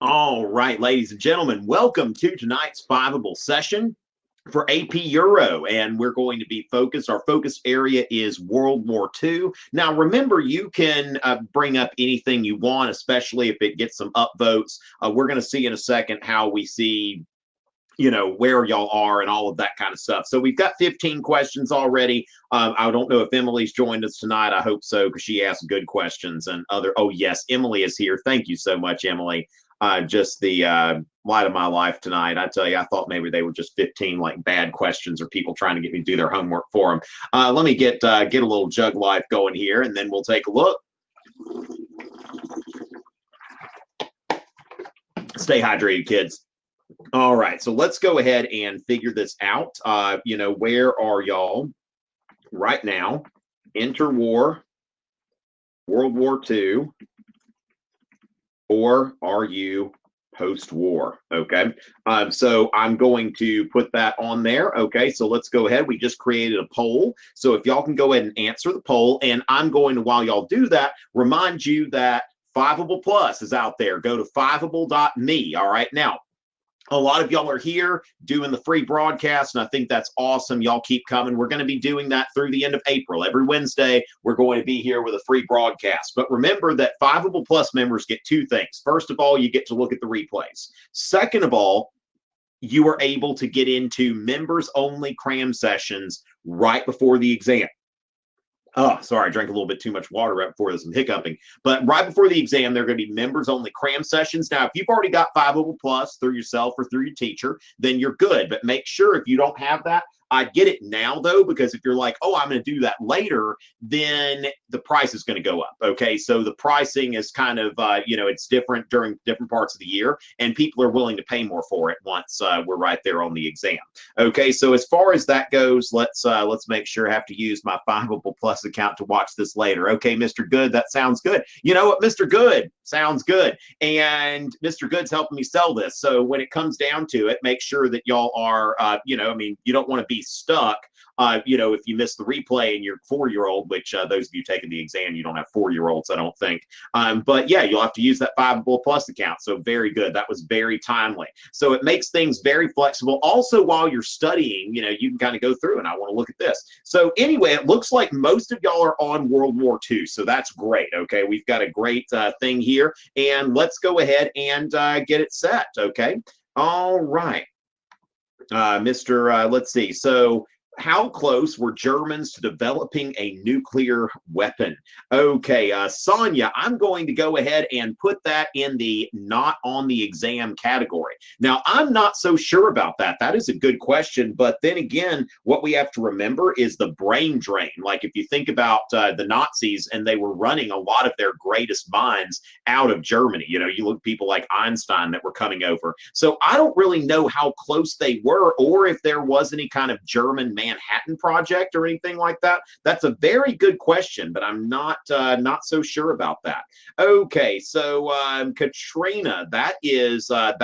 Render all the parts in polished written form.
All right, ladies and gentlemen, welcome to tonight's Fiveable session for AP Euro, and we're going to be focused. Our focus area is World War II. Now, remember, you can bring up anything you want, especially if it gets some upvotes. We're going to see in a second how we see where y'all are and all of that kind of stuff. So we've got 15 questions already. I don't know if Emily's joined us tonight. I hope so, because she asked good questions and oh yes, Emily is here. Thank you so much, Emily. Just the light of my life tonight. I tell you, I thought maybe they were just 15 like bad questions or people trying to get me to do their homework for them. Let me get a little jug life going here, and then we'll take a look. Stay hydrated, kids. All right, so let's go ahead and figure this out. Where are y'all right now? Interwar, World War II, or are you post-war? Okay, so I'm going to put that on there. Okay, so let's go ahead. We just created a poll. So if y'all can go ahead and answer the poll, and I'm going to, while y'all do that, remind you that Fiveable Plus is out there. Go to fiveable.me. All right, now, a lot of y'all are here doing the free broadcast, and I think that's awesome. Y'all keep coming. We're going to be doing that through the end of April. Every Wednesday, we're going to be here with a free broadcast. But remember that Fiveable Plus members get two things. First of all, you get to look at the replays. Second of all, you are able to get into members-only cram sessions right before the exam. Oh, sorry, I drank a little bit too much water right before this. I'm hiccuping. But right before the exam, they're going to be members-only cram sessions. Now, if you've already got Fiveable Plus through yourself or through your teacher, then you're good. But make sure if you don't have that, I get it now, though, because if you're like, oh, I'm going to do that later, then the price is going to go up. Okay, so the pricing is kind of, it's different during different parts of the year, and people are willing to pay more for it once we're right there on the exam. Okay, so as far as that goes, let's make sure I have to use my Fiveable Plus account to watch this later. Okay, Mr. Good, that sounds good. You know what, Mr. Good sounds good, and Mr. Good's helping me sell this. So when it comes down to it, make sure that y'all are, you don't want to be stuck, if you miss the replay and you're 4-year-old, which those of you taking the exam, you don't have 4-year-olds, I don't think. But yeah, you'll have to use that Fiveable Plus account. So very good. That was very timely. So it makes things very flexible. Also, while you're studying, you can kind of go through and I want to look at this. So anyway, it looks like most of y'all are on World War II. So that's great. Okay, we've got a great thing here. And let's go ahead and get it set. Okay. All right. Let's see. So how close were Germans to developing a nuclear weapon? Okay, Sonia, I'm going to go ahead and put that in the not on the exam category. Now, I'm not so sure about that. That is a good question. But then again, what we have to remember is the brain drain. Like if you think about the Nazis, and they were running a lot of their greatest minds out of Germany. You look at people like Einstein that were coming over. So I don't really know how close they were, or if there was any kind of German Manhattan Project or anything like that. That's a very good question, but I'm not so sure about that. Okay, so Katrina, that is a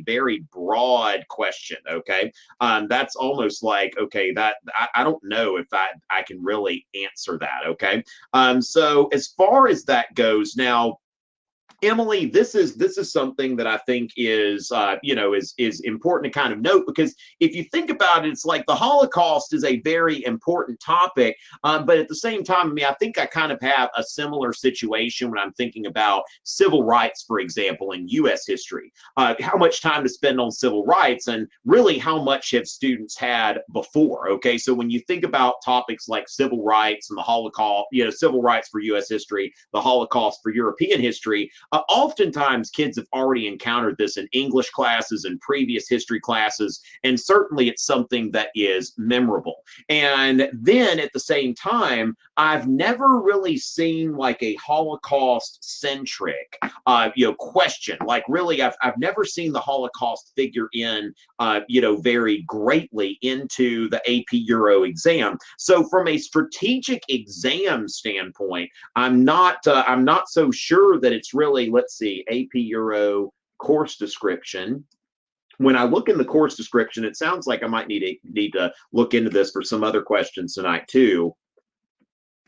very broad question. Okay, that's almost like, okay, that I don't know if I can really answer that. Okay, so as far as that goes, now, Emily, this is something that I think is is important to kind of note, because if you think about it, it's like the Holocaust is a very important topic, but at the same time, I think I kind of have a similar situation when I'm thinking about civil rights, for example, in U.S. history. How much time to spend on civil rights, and really how much have students had before? Okay, so when you think about topics like civil rights and the Holocaust, civil rights for U.S. history, the Holocaust for European history. Oftentimes, kids have already encountered this in English classes and previous history classes, and certainly it's something that is memorable. And then at the same time, I've never really seen like a Holocaust-centric, question. Like really, I've never seen the Holocaust figure in, very greatly into the AP Euro exam. So from a strategic exam standpoint, I'm not so sure that it's really, let's see, AP Euro course description. When I look in the course description, it sounds like I might need to look into this for some other questions tonight too.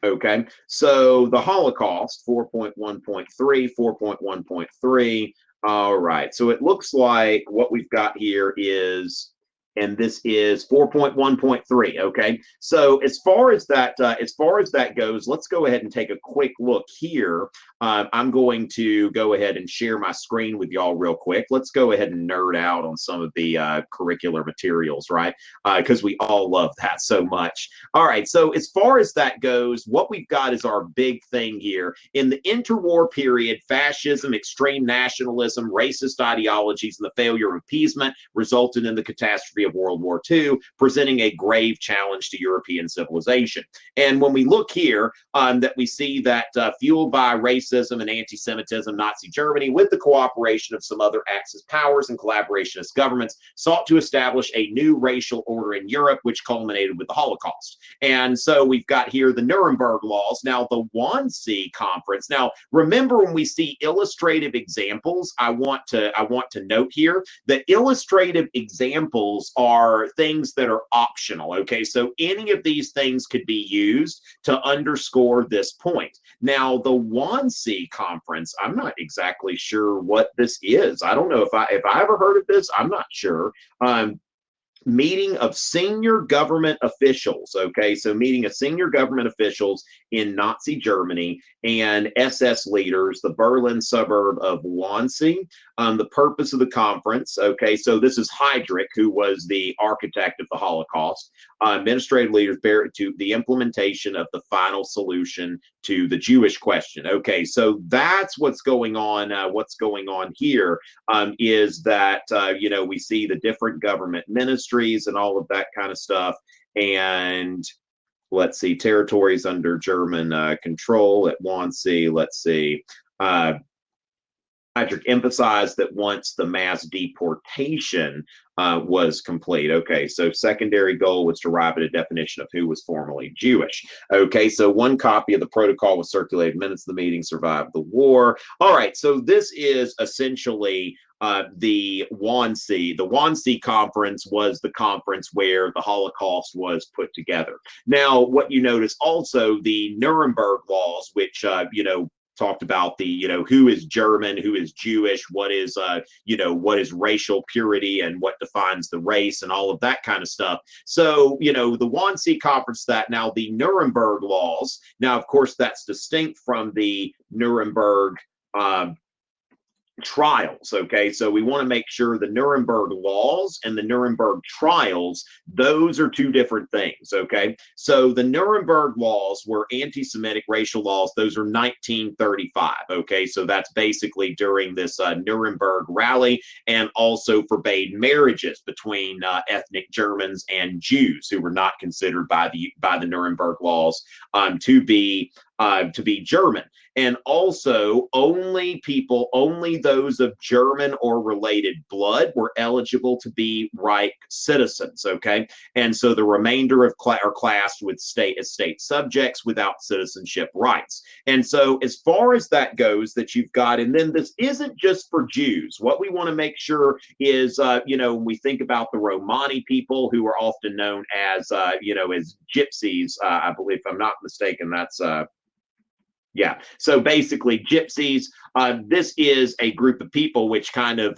Okay, so the Holocaust, 4.1.3, 4.1.3. All right. So it looks like what we've got here is, and this is 4.1.3. Okay. So as far as that goes, let's go ahead and take a quick look here. I'm going to go ahead and share my screen with y'all real quick. Let's go ahead and nerd out on some of the curricular materials, right? Because we all love that so much. All right. So as far as that goes, what we've got is our big thing here. In the interwar period, fascism, extreme nationalism, racist ideologies, and the failure of appeasement resulted in the catastrophe of World War II, presenting a grave challenge to European civilization. And when we look here, that we see that fueled by racism and anti-Semitism, Nazi Germany, with the cooperation of some other Axis powers and collaborationist governments, sought to establish a new racial order in Europe, which culminated with the Holocaust. And so we've got here the Nuremberg Laws. Now, the Wannsee Conference. Now, remember when we see illustrative examples, I want to note here that illustrative examples are things that are optional. Okay, so any of these things could be used to underscore this point. Now, the Wannsee Conference, I'm not exactly sure what this is. I don't know if I ever heard of this. I'm not sure. Meeting of senior government officials. Okay, so meeting of senior government officials in Nazi Germany and SS leaders, the Berlin suburb of Wannsee. The purpose of the conference. Okay, so this is Heydrich, who was the architect of the Holocaust. Administrative leaders bear to the implementation of the final solution to the Jewish question. Okay, so that's what's going on. What's going on here is that we see the different government ministries and all of that kind of stuff. And let's see, territories under German control at Wannsee. Let's see. Heydrich emphasized that once the mass deportation was complete. Okay, so secondary goal was to arrive at a definition of who was formerly Jewish. Okay, so one copy of the protocol was circulated minutes of the meeting, survived the war. All right, so this is essentially the Wannsee. The Wannsee Conference was the conference where the Holocaust was put together. Now, what you notice also, the Nuremberg Laws, which, talked about the, who is German, who is Jewish, what is, what is racial purity and what defines the race and all of that kind of stuff. So, the Wannsee Conference, that now the Nuremberg Laws, now, of course, that's distinct from the Nuremberg trials. Okay, so we want to make sure the Nuremberg Laws and the Nuremberg Trials, those are two different things. Okay, so the Nuremberg Laws were anti-Semitic racial laws. Those are 1935. Okay, so that's basically during this Nuremberg rally, and also forbade marriages between ethnic Germans and Jews who were not considered by the Nuremberg Laws to be German. And also only those of German or related blood were eligible to be Reich citizens. Okay, and so the remainder of are classed with as state subjects without citizenship rights. And so as far as that goes, that you've got, and then this isn't just for Jews. What we want to make sure is, when we think about the Romani people, who are often known as, as gypsies, I believe, if I'm not mistaken, that's yeah. So basically, gypsies. This is a group of people which kind of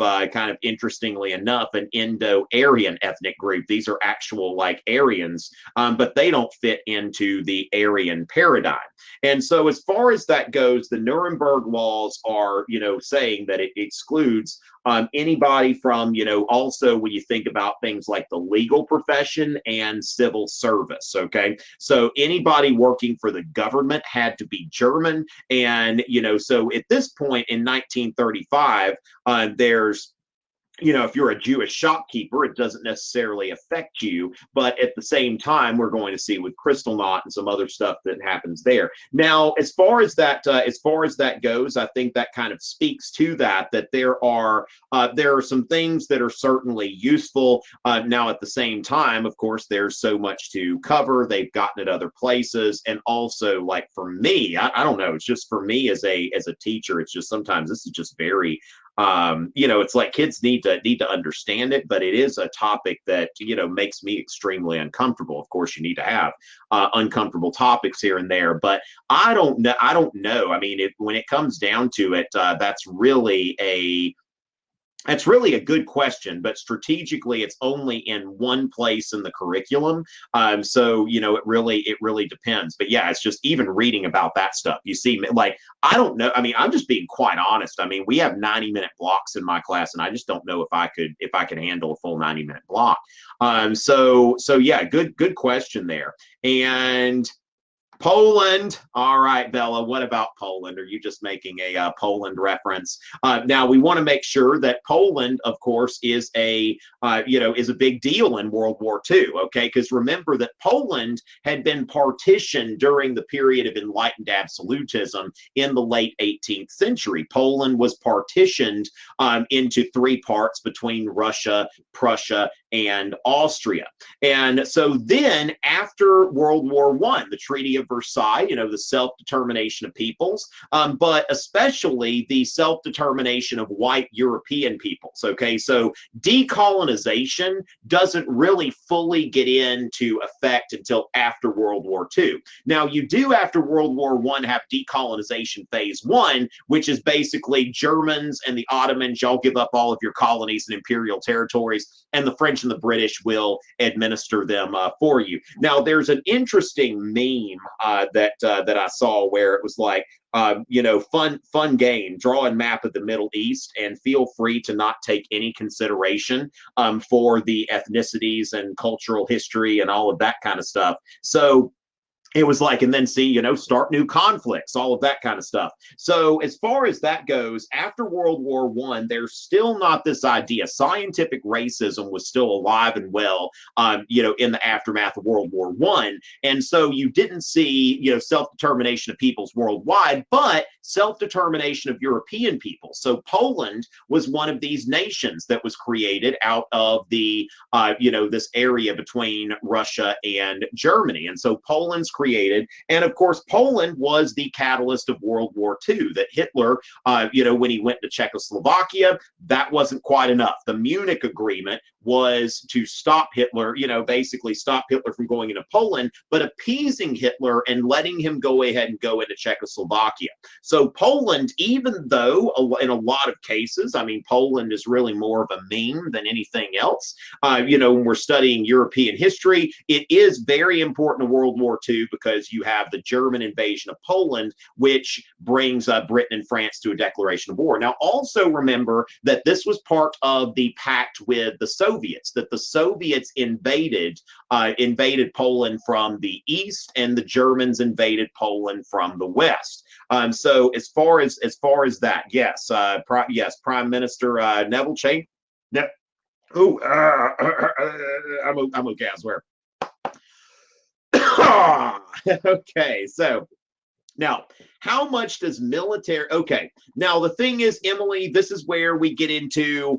interestingly enough, an Indo-Aryan ethnic group. These are actual like Aryans, but they don't fit into the Aryan paradigm. And so as far as that goes, the Nuremberg Laws are, saying that it excludes anybody from, also when you think about things like the legal profession and civil service. Okay, so anybody working for the government had to be German. And, so at this point in 1935, there's, if you're a Jewish shopkeeper, it doesn't necessarily affect you. But at the same time, we're going to see with Kristallnacht and some other stuff that happens there. Now, as far as that goes, I think that kind of speaks to that there are some things that are certainly useful. Now, at the same time, of course, there's so much to cover. They've gotten at other places, and also, like for me, I don't know. It's just for me as a teacher. It's just sometimes this is just very. It's like kids need to understand it, but it is a topic that, makes me extremely uncomfortable. Of course, you need to have uncomfortable topics here and there, but I don't know. I mean, when it comes down to it, that's really That's really a good question, but strategically, it's only in one place in the curriculum. So it really depends. But yeah, it's just even reading about that stuff. You see, like I don't know. I mean, I'm just being quite honest. I mean, we have 90-minute blocks in my class, and I just don't know if I could handle a full 90-minute block. So yeah, good question there. And Poland. All right, Bella, what about Poland? Are you just making a Poland reference? Now we want to make sure that Poland, of course, is a big deal in World War II. Okay, because remember that Poland had been partitioned during the period of enlightened absolutism in the late 18th century. Poland was partitioned into three parts between Russia, Prussia, and Austria. And so then after World War I, the Treaty of Versailles, the self-determination of peoples, but especially the self-determination of white European peoples. Okay, so decolonization doesn't really fully get into effect until after World War II. Now, you do after World War I have Decolonization Phase One, which is basically Germans and the Ottomans, y'all give up all of your colonies and imperial territories, and the French and the British will administer them for you. Now, there's an interesting meme that I saw where it was like, fun game, draw a map of the Middle East, and feel free to not take any consideration for the ethnicities and cultural history and all of that kind of stuff. So it was like, and then see, start new conflicts, all of that kind of stuff. So as far as that goes, after World War I, there's still not this idea. Scientific racism was still alive and well, in the aftermath of World War I. And so you didn't see, self-determination of peoples worldwide, but self-determination of European peoples. So Poland was one of these nations that was created out of the, this area between Russia and Germany. And so Poland's created. And of course, Poland was the catalyst of World War II, that Hitler, when he went to Czechoslovakia, that wasn't quite enough. The Munich Agreement was to stop Hitler, basically stop Hitler from going into Poland, but appeasing Hitler and letting him go ahead and go into Czechoslovakia. So Poland, even though in a lot of cases, I mean, Poland is really more of a meme than anything else. When we're studying European history, it is very important to World War II because you have the German invasion of Poland, which brings Britain and France to a declaration of war. Now, also remember that this was part of the pact with the Soviets, that the Soviets invaded Poland from the east, and the Germans invaded Poland from the west. So as far as that, yes, Prime Minister Neville Chamberlain. Oh, I'm okay, I swear. Okay, so now, how much does military? Okay, now the thing is, Emily, this is where we get into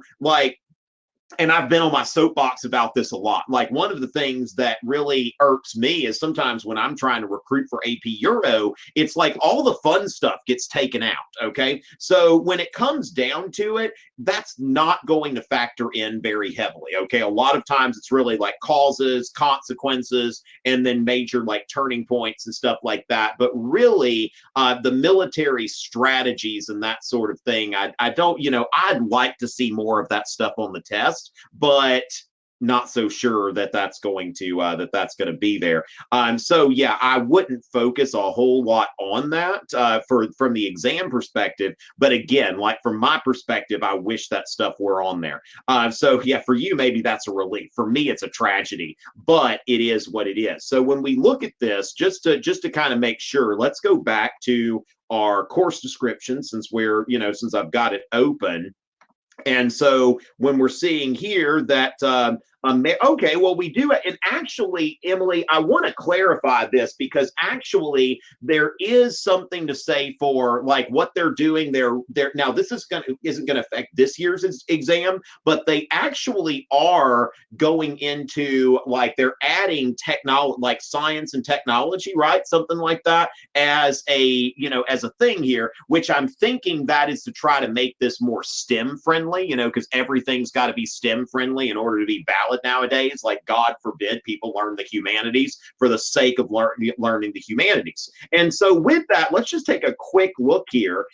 and I've been on my soapbox about this a lot. Like, one of the things that really irks me is sometimes when I'm trying to recruit for AP Euro, it's like all the fun stuff gets taken out. Okay. So when it comes down to it, that's not going to factor in very heavily. Okay. A lot of times it's really like causes, consequences, and then major like turning points and stuff like that. But really, the military strategies and that sort of thing, I don't, I'd like to see more of that stuff on the test, but not so sure that that's going to be there. So yeah, I wouldn't focus a whole lot on that from the exam perspective. But again, like from my perspective, I wish that stuff were on there. So yeah, for you, maybe that's a relief. For me, it's a tragedy, but it is what it is. So when we look at this, just to kind of make sure, let's go back to our course description since I've got it open. And so when we're seeing here that, okay, well, we do it. And actually, Emily, I want to clarify this because actually there is something to say for like what they're doing. Now this isn't going to affect this year's exam, but they actually are going into like they're adding technology, like science and technology, right? Something like that as a thing here, which I'm thinking that is to try to make this more STEM friendly, because everything's got to be STEM friendly in order to be valid nowadays. Like, God forbid people learn the humanities for the sake of learning the humanities. And so with that, let's just take a quick look here.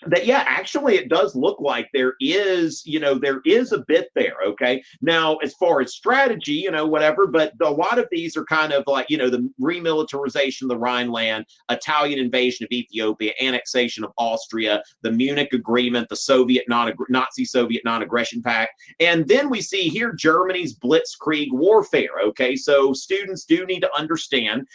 that yeah, actually it does look like there is, there is a bit there. Okay, now as far as strategy, whatever, but a lot of these are kind of like, the remilitarization of the Rhineland, Italian invasion of Ethiopia, annexation of Austria, the Munich Agreement, the Nazi Soviet non-aggression pact, and then we see here Germany's Blitzkrieg Warfare. Okay, so students do need to understand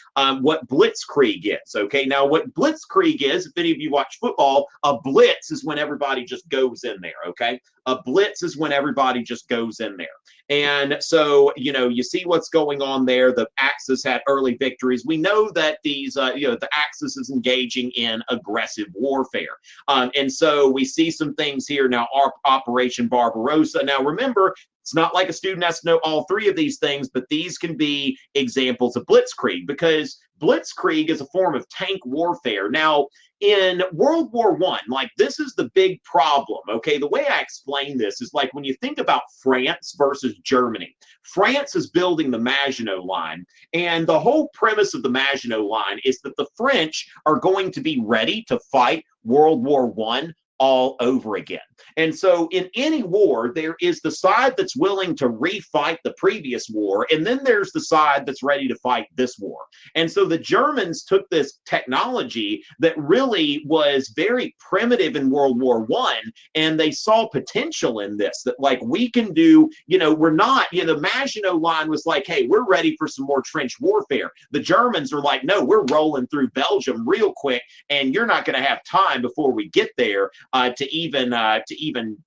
what Blitzkrieg is. Okay, now what Blitzkrieg is, if any of you watch football, a blitz is when everybody just goes in there. Okay, a blitz is when everybody just goes in there. And so, you see what's going on there. The Axis had early victories. We know that these, the Axis is engaging in aggressive warfare. And so we see some things here now. Operation Barbarossa. Now, remember, it's not like a student has to know all three of these things, but these can be examples of Blitzkrieg, because Blitzkrieg is a form of tank warfare. Now, in World War I, like, this is the big problem, okay? The way I explain this is like when you think about France versus Germany. France is building the Maginot Line, and the whole premise of the Maginot Line is that the French are going to be ready to fight World War I all over again. And so in any war, there is the side that's willing to refight the previous war, and then there's the side that's ready to fight this war. And so the Germans took this technology that really was very primitive in World War I, and they saw potential in this, that like we can do, we're not, the Maginot Line was like, hey, we're ready for some more trench warfare. The Germans are like, no, we're rolling through Belgium real quick, and you're not going to have time before we get there to even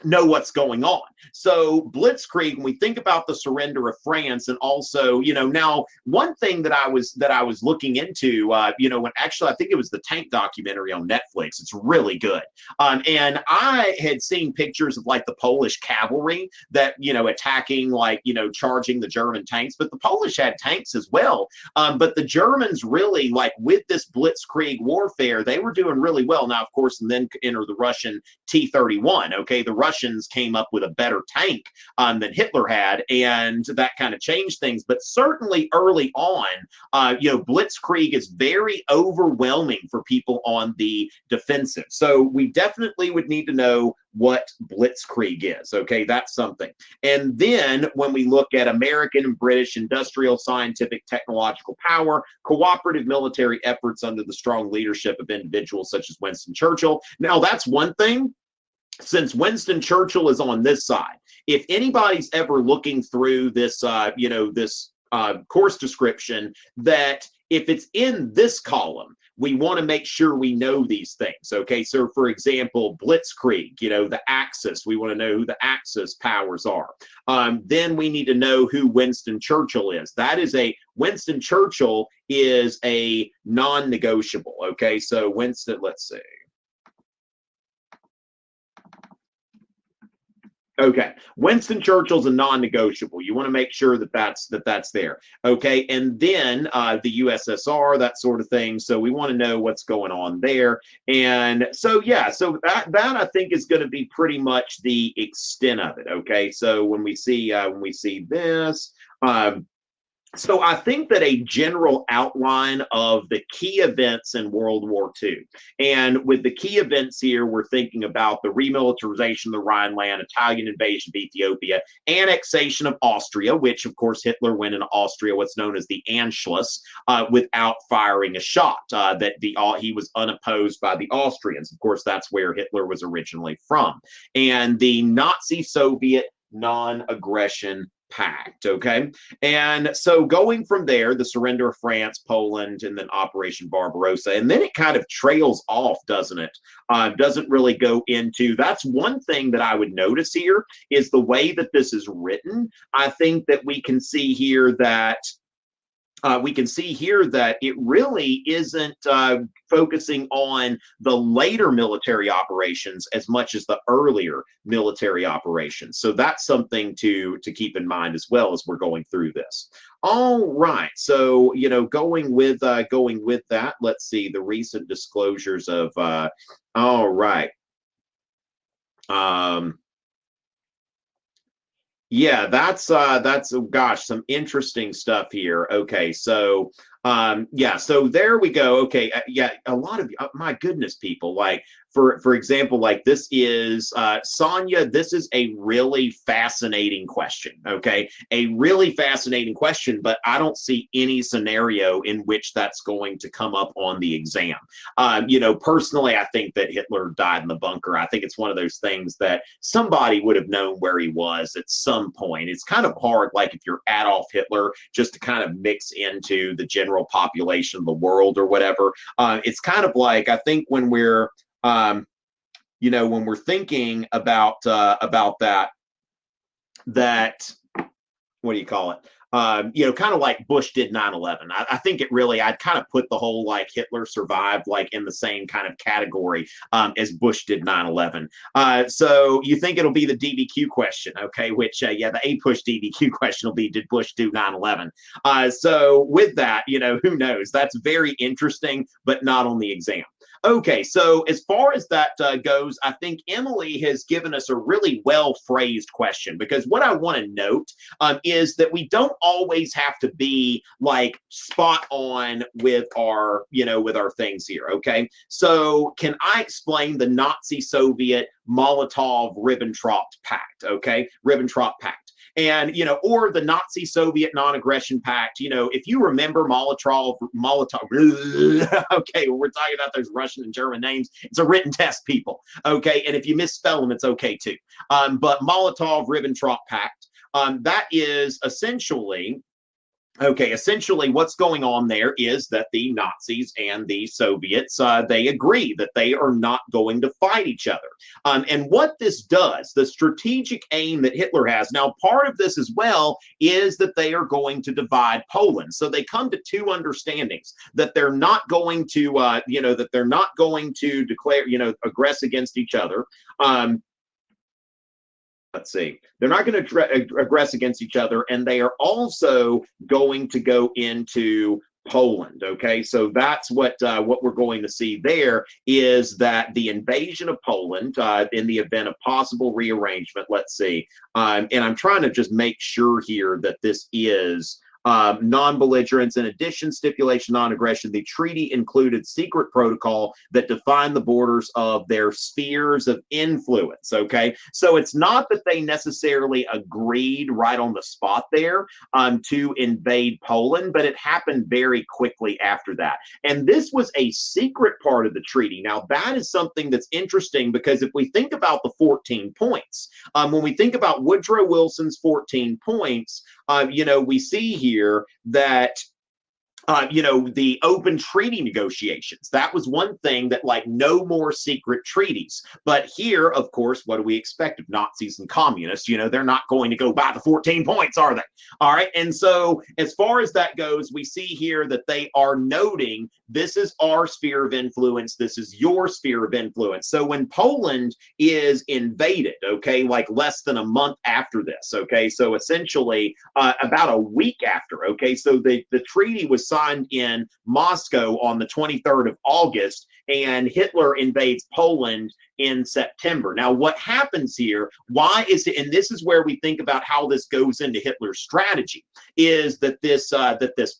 know what's going on. So Blitzkrieg, when we think about the surrender of France, and also, now one thing that I was looking into, when actually I think it was the tank documentary on Netflix. It's really good. And I had seen pictures of like the Polish cavalry that, attacking, like, charging the German tanks, but the Polish had tanks as well. But the Germans really, like, with this Blitzkrieg warfare, they were doing really well. Now, of course, and then enter the Russian T-31. Okay, the Russians came up with a better tank than Hitler had, and that kind of changed things. But certainly early on, Blitzkrieg is very overwhelming for people on the defensive. So we definitely would need to know what Blitzkrieg is. Okay, that's something. And then when we look at American and British industrial, scientific, technological power, cooperative military efforts under the strong leadership of individuals such as Winston Churchill. Now, that's one thing. Since Winston Churchill is on this side, if anybody's ever looking through this, course description, that if it's in this column, we want to make sure we know these things. Okay, so for example, Blitzkrieg, the Axis, we want to know who the Axis powers are. Then we need to know who Winston Churchill is. Winston Churchill is a non-negotiable. Okay, so Winston, let's see. Okay, Winston Churchill's a non-negotiable. You want to make sure that that's there. Okay, and then the USSR, that sort of thing. So we want to know what's going on there. And so yeah, so that I think is going to be pretty much the extent of it. Okay, so when we see this. So I think that a general outline of the key events in World War II, and with the key events here, we're thinking about the remilitarization of the Rhineland, Italian invasion of Ethiopia, annexation of Austria, which of course Hitler went into Austria, what's known as the Anschluss, without firing a shot. He was unopposed by the Austrians. Of course, that's where Hitler was originally from. And the Nazi Soviet non-aggression pact. Okay, and so going from there, the surrender of France, Poland, and then Operation Barbarossa, and then it kind of trails off, doesn't it? Doesn't really go into. That's one thing that I would notice here is the way that this is written. I think that we can see here that it really isn't focusing on the later military operations as much as the earlier military operations. So that's something to keep in mind as well as we're going through this. All right, so going with that, let's see the recent disclosures of. All right. Yeah, that's gosh, some interesting stuff here. Okay, so yeah, so there we go. Okay, yeah, a lot of my goodness, people, like for example, like this is Sonia, this is a really fascinating question. Okay, a really fascinating question, but I don't see any scenario in which that's going to come up on the exam. You know, personally, I think that Hitler died in the bunker. I think it's one of those things that somebody would have known where he was at some point. It's kind of hard, like if you're Adolf Hitler, just to kind of mix into the general population of the world or whatever. It's kind of like, I think when we're you know, when we're thinking about that, what do you call it? You know, kind of like Bush did 9/11. I think it really, I'd kind of put the whole like Hitler survived like in the same kind of category as Bush did 9/11. So you think it'll be the DBQ question, okay? Which, yeah, the A-push DBQ question will be, did Bush do 9/11? So with that, you know, who knows? That's very interesting, but not on the exam. Okay, so as far as that goes, I think Emily has given us a really well-phrased question, because what I want to note is that we don't always have to be like spot on with our, you know, with our things here, okay? So can I explain the Nazi-Soviet Molotov-Ribbentrop Pact, okay? Ribbentrop Pact. And, you know, or the Nazi-Soviet Non-Aggression Pact. You know, if you remember Molotov, okay, we're talking about those Russian and German names. It's a written test, people, okay? And if you misspell them, it's okay too. But Molotov-Ribbentrop Pact, that is essentially, okay, essentially what's going on there is that the Nazis and the Soviets, they agree that they are not going to fight each other. And what this does, the strategic aim that Hitler has, now part of this as well is that they are going to divide Poland. So they come to two understandings, that they're not going to, you know, that they're not going to declare, you know, aggress against each other. Let's see, they're not going to aggress against each other, and they are also going to go into Poland. Okay, so that's what we're going to see there, is that the invasion of Poland in the event of possible rearrangement. Let's see, and I'm trying to just make sure here that this is non-belligerence. In addition, stipulation non-aggression, the treaty included secret protocol that defined the borders of their spheres of influence. Okay, so it's not that they necessarily agreed right on the spot there to invade Poland, but it happened very quickly after that. And this was a secret part of the treaty. Now, that is something that's interesting, because if we think about the 14 points, when we think about Woodrow Wilson's 14 points, you know, we see here that you know, the open treaty negotiations. That was one thing, that like no more secret treaties. But here, of course, what do we expect of Nazis and communists? You know, they're not going to go by the 14 points, are they? All right. And so as far as that goes, we see here that they are noting, this is our sphere of influence. This is your sphere of influence. So when Poland is invaded, okay, like less than a month after this, okay, so essentially about a week after, okay, so the treaty was signed in Moscow on the 23rd of August, and Hitler invades Poland in September. Now, what happens here, why is it, and this is where we think about how this goes into Hitler's strategy, is that this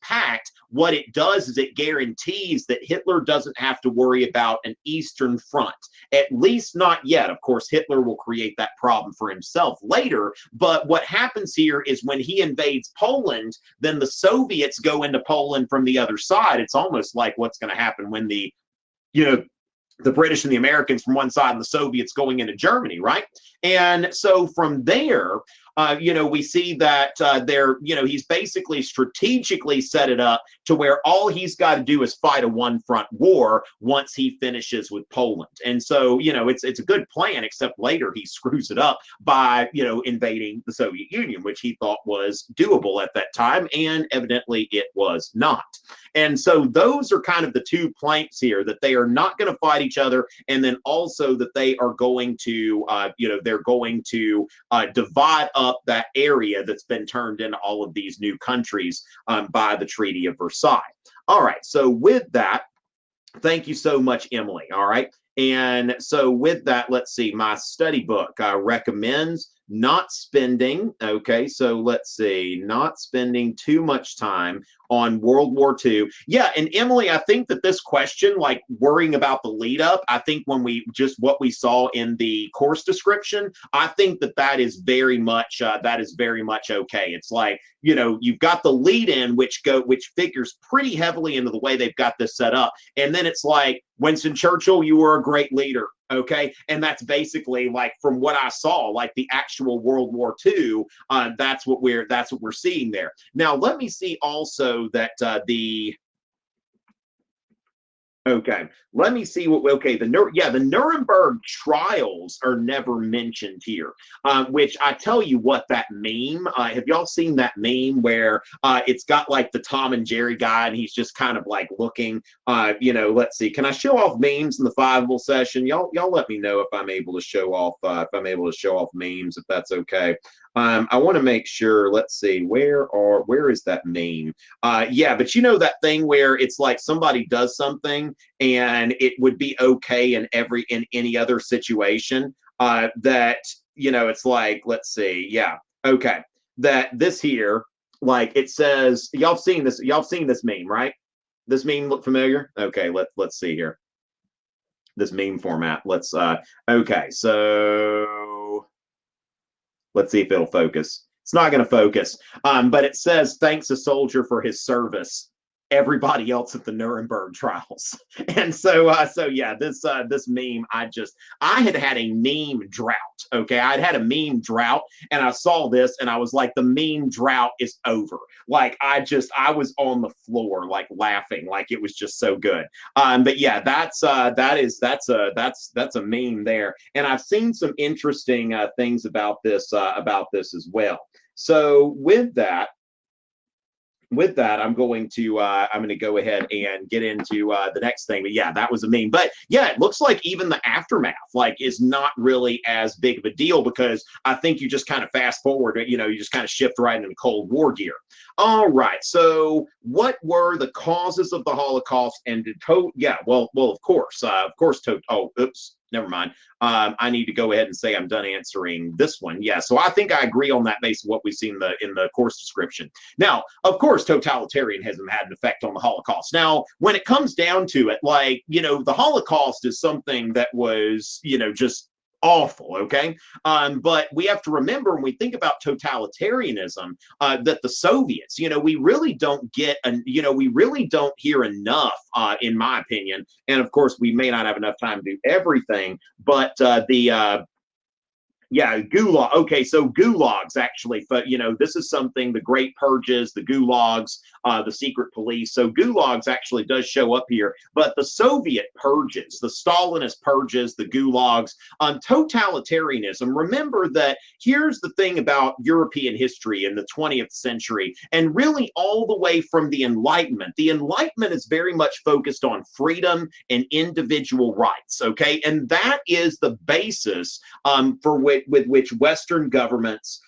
pact, what it does is it guarantees that Hitler doesn't have to worry about an Eastern front, at least not yet. Of course, Hitler will create that problem for himself later, but what happens here is when he invades Poland, then the Soviets go into Poland from the other side. It's almost like what's going to happen when the, you know, the British and the Americans from one side and the Soviets going into Germany, right? And so from there, you know, we see that they're, you know, he's basically strategically set it up to where all he's got to do is fight a one-front war once he finishes with Poland. And so, you know, it's a good plan, except later he screws it up by, you know, invading the Soviet Union, which he thought was doable at that time, and evidently it was not. And so those are kind of the two planks here, that they are not going to fight each other, and then also that they are going to, you know, they're going to divide up that area that's been turned into all of these new countries by the Treaty of Versailles. All right, so with that, thank you so much, Emily. All right, and so with that, let's see, my study book recommends not spending, okay, so let's see, not spending too much time on World War II. Yeah, and Emily, I think that this question, like worrying about the lead up, I think when we just what we saw in the course description, I think that that is very much okay. It's like, you know, you've got the lead in, which figures pretty heavily into the way they've got this set up, and then it's like, Winston Churchill, you were a great leader. Okay, and that's basically, like, from what I saw, like the actual World War II. That's what we're seeing there. Now, let me see also that okay, let me see what. Okay, the Nuremberg trials are never mentioned here, which I tell you what, that meme. Have y'all seen that meme where it's got like the Tom and Jerry guy, and he's just kind of like looking. You know, let's see. Can I show off memes in the Fiveable session? Y'all let me know if I'm able to show off memes, if that's okay. I want to make sure. Let's see, where is that meme? Yeah, but you know that thing where it's like somebody does something and it would be okay in any other situation. That, you know, it's like, let's see, yeah, okay, that this here, like it says, y'all seen this meme, right? This meme look familiar? Okay, let's see here. This meme format. Let's okay, so let's see if it'll focus. It's not going to focus, but it says, thanks a soldier for his service, everybody else at the Nuremberg trials. And so yeah, this meme, I had a meme drought. Okay, I'd had a meme drought, and I saw this, and I was like, the meme drought is over. Like, I was on the floor, like laughing, like it was just so good. But yeah, that's a meme there, and I've seen some interesting things about this as well. So with that, I'm going to go ahead and get into the next thing. But yeah, that was a meme. But yeah, it looks like even the aftermath, like, is not really as big of a deal, because I think you just kind of fast forward, you know, you just kind of shift right into Cold War gear. All right. So what were the causes of the Holocaust? And of course, oh, oops. Never mind. I need to go ahead and say I'm done answering this one. Yeah, so I think I agree on that based on what we've seen in the course description. Now, of course, totalitarianism had an effect on the Holocaust. Now, when it comes down to it, like, you know, the Holocaust is something that was, you know, just awful, okay? But we have to remember, when we think about totalitarianism, that the Soviets, you know, we really don't hear enough, in my opinion. And of course, we may not have enough time to do everything, but yeah, gulag. Okay, so gulags, actually, but you know, this is something, the Great Purges, the gulags, the secret police. So gulags actually does show up here, but the Soviet purges, the Stalinist purges, the gulags, totalitarianism. Remember that here's the thing about European history in the 20th century, and really all the way from the Enlightenment. The Enlightenment is very much focused on freedom and individual rights, okay? And that is the basis with which Western governments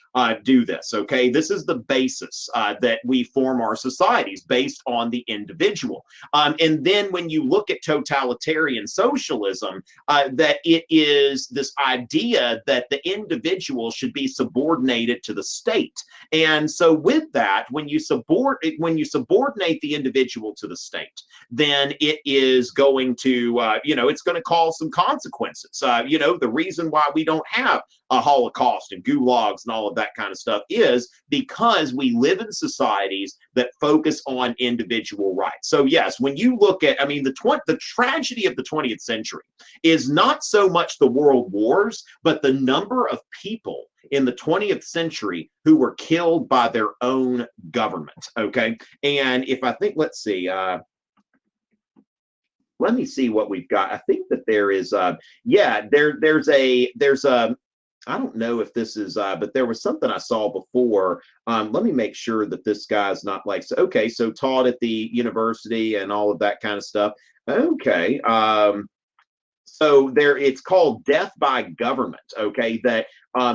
do this, okay? This is the basis that we form our societies, based on the individual. And then when you look at totalitarian socialism, that it is this idea that the individual should be subordinated to the state. And so with that, when you subordinate the individual to the state, then it is going to, it's going to cause some consequences. The reason why we don't have a Holocaust and gulags and all of that kind of stuff is because we live in societies that focus on individual rights. So yes, when you look at, the tragedy of the 20th century is not so much the world wars, but the number of people in the 20th century who were killed by their own government. Okay, and if I think, let's see. Let me see what we've got. I think that there is, there's a. I don't know if this is, but there was something I saw before. Let me make sure that this guy's not like, so, okay, so taught at the university and all of that kind of stuff. Okay. So it's called death by government. Okay. That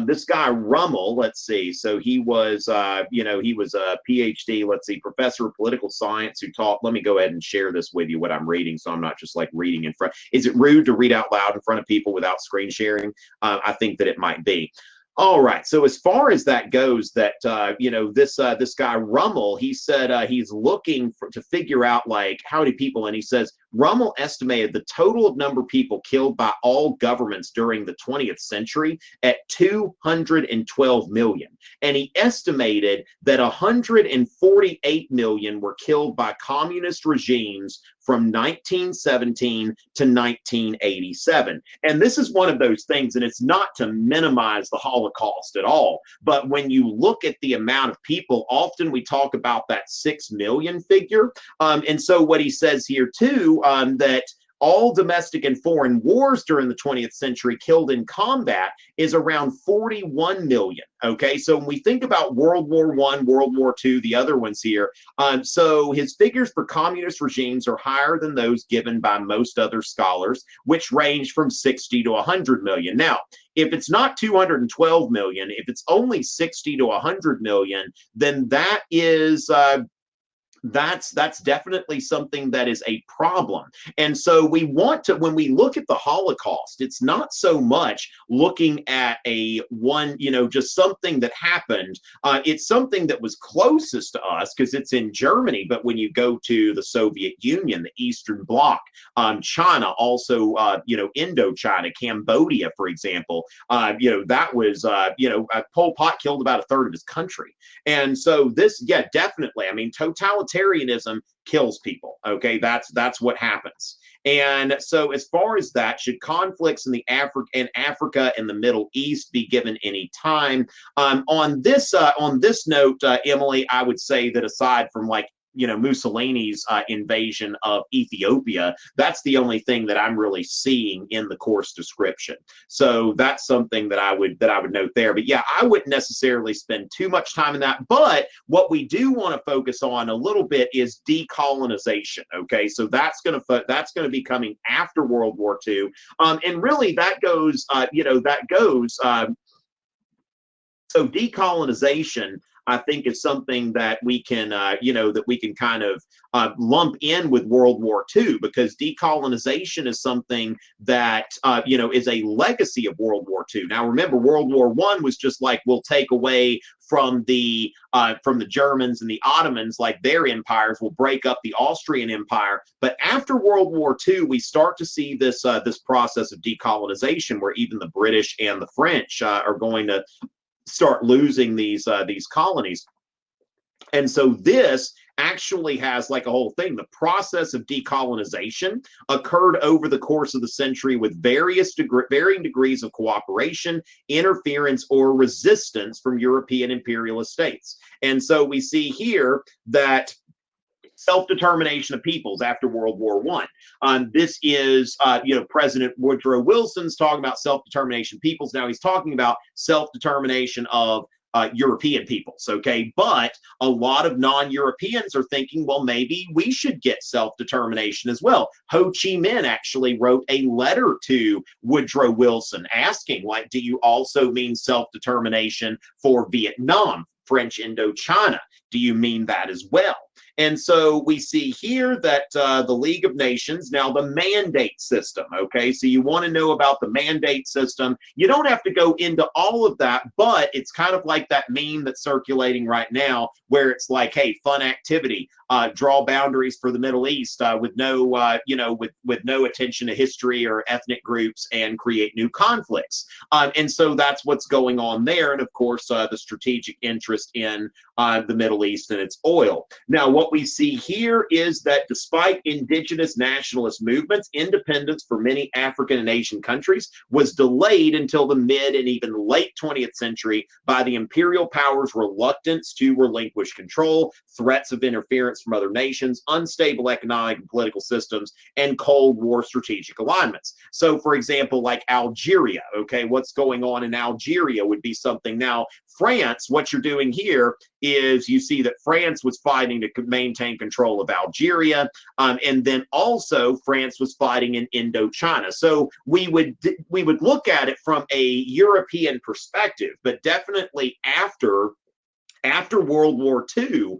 this guy Rummel, let's see. So he was, he was a PhD, let's see, professor of political science who taught. Let me go ahead and share this with you, what I'm reading, so I'm not just like reading in front. Is it rude to read out loud in front of people without screen sharing? I think that it might be. All right. So as far as that goes, that this guy Rummel, he said he's looking to figure out like how many people, and he says Rummel estimated the total number of people killed by all governments during the 20th century at 212 million, and he estimated that 148 million were killed by communist regimes from 1917 to 1987. And this is one of those things, and it's not to minimize the Holocaust at all, but when you look at the amount of people, often we talk about that 6 million figure. And so what he says here too, that all domestic and foreign wars during the 20th century killed in combat is around 41 million. Okay, so when we think about World War I, World War II, the other ones here, so his figures for communist regimes are higher than those given by most other scholars, which range from 60 to 100 million. Now, if it's not 212 million, if it's only 60 to 100 million, then that is that's definitely something that is a problem. And so we want to, when we look at the Holocaust, it's not so much looking at just something that happened. It's something that was closest to us because it's in Germany. But when you go to the Soviet Union, the Eastern Bloc, China, also, Indochina, Cambodia, for example, that was, Pol Pot killed about a third of his country. And so this, yeah, definitely, I mean, totalitarianism kills people. Okay, that's what happens. And so as far as that, should conflicts in Africa and the Middle East be given any time? On this note, Emily, I would say that aside from Mussolini's invasion of Ethiopia, that's the only thing that I'm really seeing in the course description. So that's something that I would note there. But yeah, I wouldn't necessarily spend too much time in that. But what we do want to focus on a little bit is decolonization. Okay, so that's going to be coming after World War II, and really that goes. So decolonization, I think, is something that we can, kind of lump in with World War II, because decolonization is something that, is a legacy of World War II. Now, remember, World War I was just like, we'll take away from the Germans and the Ottomans, like their empires, will break up the Austrian Empire. But after World War II, we start to see this process of decolonization, where even the British and the French are going to start losing these colonies. And so this actually has like a whole thing. The process of decolonization occurred over the course of the century with varying degrees of cooperation, interference, or resistance from European imperialist states. And so we see here that self-determination of peoples after World War I. This is, President Woodrow Wilson's talking about self-determination of peoples. Now he's talking about self-determination of European peoples, okay? But a lot of non-Europeans are thinking, well, maybe we should get self-determination as well. Ho Chi Minh actually wrote a letter to Woodrow Wilson asking, like, do you also mean self-determination for Vietnam, French Indochina? Do you mean that as well? And so we see here that the League of Nations, now the mandate system, okay? So you want to know about the mandate system. You don't have to go into all of that, but it's kind of like that meme that's circulating right now where it's like, hey, fun activity, draw boundaries for the Middle East with no, with no attention to history or ethnic groups, and create new conflicts. And so that's what's going on there. And of course, the strategic interest in the Middle East and its oil. Now, what we see here is that despite indigenous nationalist movements, independence for many African and Asian countries was delayed until the mid and even late 20th century by the imperial powers' reluctance to relinquish control, threats of interference from other nations, unstable economic and political systems, and Cold War strategic alignments. So, for example, like Algeria, okay, what's going on in Algeria would be something. Now, France, what you're doing here is you see that France was fighting to maintain control of Algeria, and then also France was fighting in Indochina. So we would look at it from a European perspective, but definitely after World War II,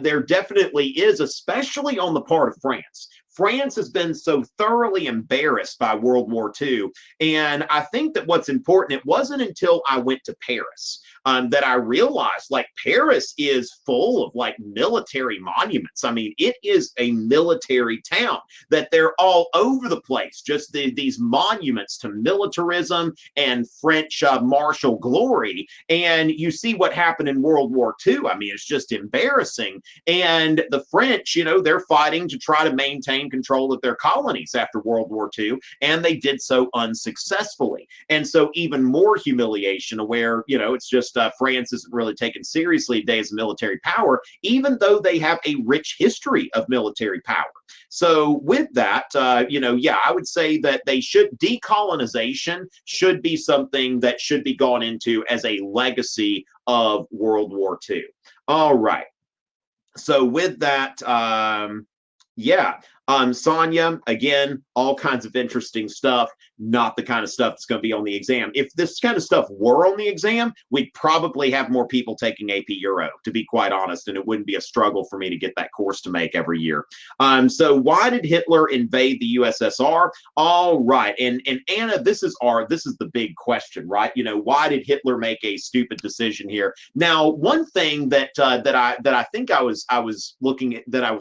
there definitely is, especially on the part of France. France has been so thoroughly embarrassed by World War II. And I think that what's important, it wasn't until I went to Paris that I realized, like, Paris is full of like military monuments. I mean, it is a military town, that they're all over the place, just these monuments to militarism and French martial glory. And you see what happened in World War II. I mean, it's just embarrassing. And the French, you know, they're fighting to try to maintain control of their colonies after World War II, and they did so unsuccessfully. And so even more humiliation, where, you know, it's just France isn't really taken seriously today as a military power, even though they have a rich history of military power. So with that, you know, yeah, I would say that decolonization should be something that should be gone into as a legacy of World War II. All right. So with that, yeah, Sonia, again, all kinds of interesting stuff, not the kind of stuff that's going to be on the exam. If this kind of stuff were on the exam, we'd probably have more people taking AP Euro, to be quite honest, and it wouldn't be a struggle for me to get that course to make every year. So why did Hitler invade the USSR? All right, and Anna, this is the big question, right? You know, why did Hitler make a stupid decision here? Now, one thing that I think I was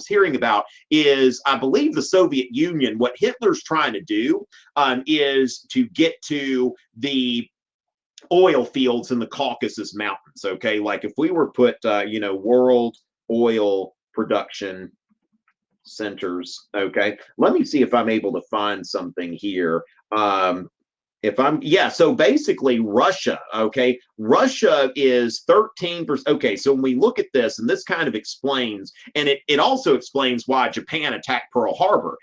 hearing about is, I believe, the Soviet Union. What Hitler's trying to do is to get to the oil fields in the Caucasus Mountains. Okay, like if we were put, you know, world oil production centers. Okay, let me see if I'm able to find something here. So basically Russia, okay, Russia is 13%. Okay, so when we look at this, and this kind of explains, and it also explains why Japan attacked Pearl Harbor,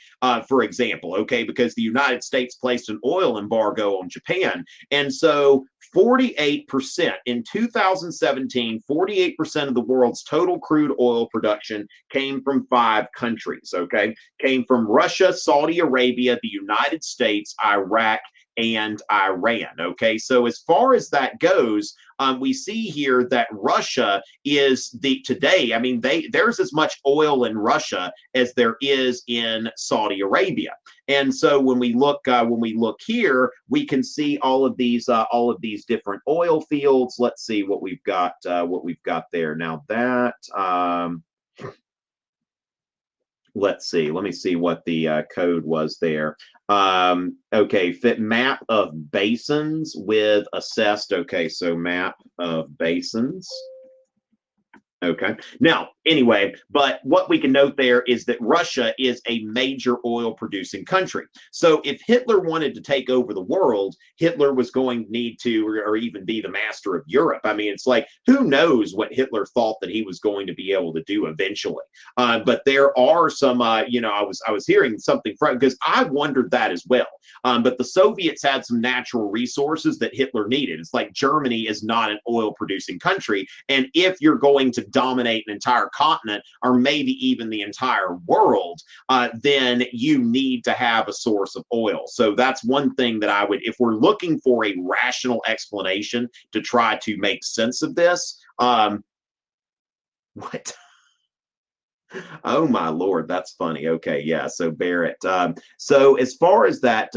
for example, okay, because the United States placed an oil embargo on Japan. And so 48% in 2017, 48% of the world's total crude oil production came from 5 countries, okay, came from Russia, Saudi Arabia, the United States, Iraq, and Iran. Okay, so as far as that goes, we see here that Russia is today. I mean, there's as much oil in Russia as there is in Saudi Arabia. And so when we look here, we can see all of these different oil fields. Let's see what we've got there. Now that let's see. Let me see what the code was there. Okay, fit map of basins with assessed. Okay, so map of basins. Okay. Now, anyway, but what we can note there is that Russia is a major oil producing country. So if Hitler wanted to take over the world, Hitler was going to need to, or even be the master of Europe. I mean, it's like, who knows what Hitler thought that he was going to be able to do eventually. But there are some, you know, I was hearing something from, because I wondered that as well. But the Soviets had some natural resources that Hitler needed. It's like Germany is not an oil producing country. And if you're going to dominate an entire continent, or maybe even the entire world, then you need to have a source of oil. So that's one thing that I would, if we're looking for a rational explanation to try to make sense of this, what? Oh my Lord, that's funny. Okay, yeah. So Barrett. So as far as that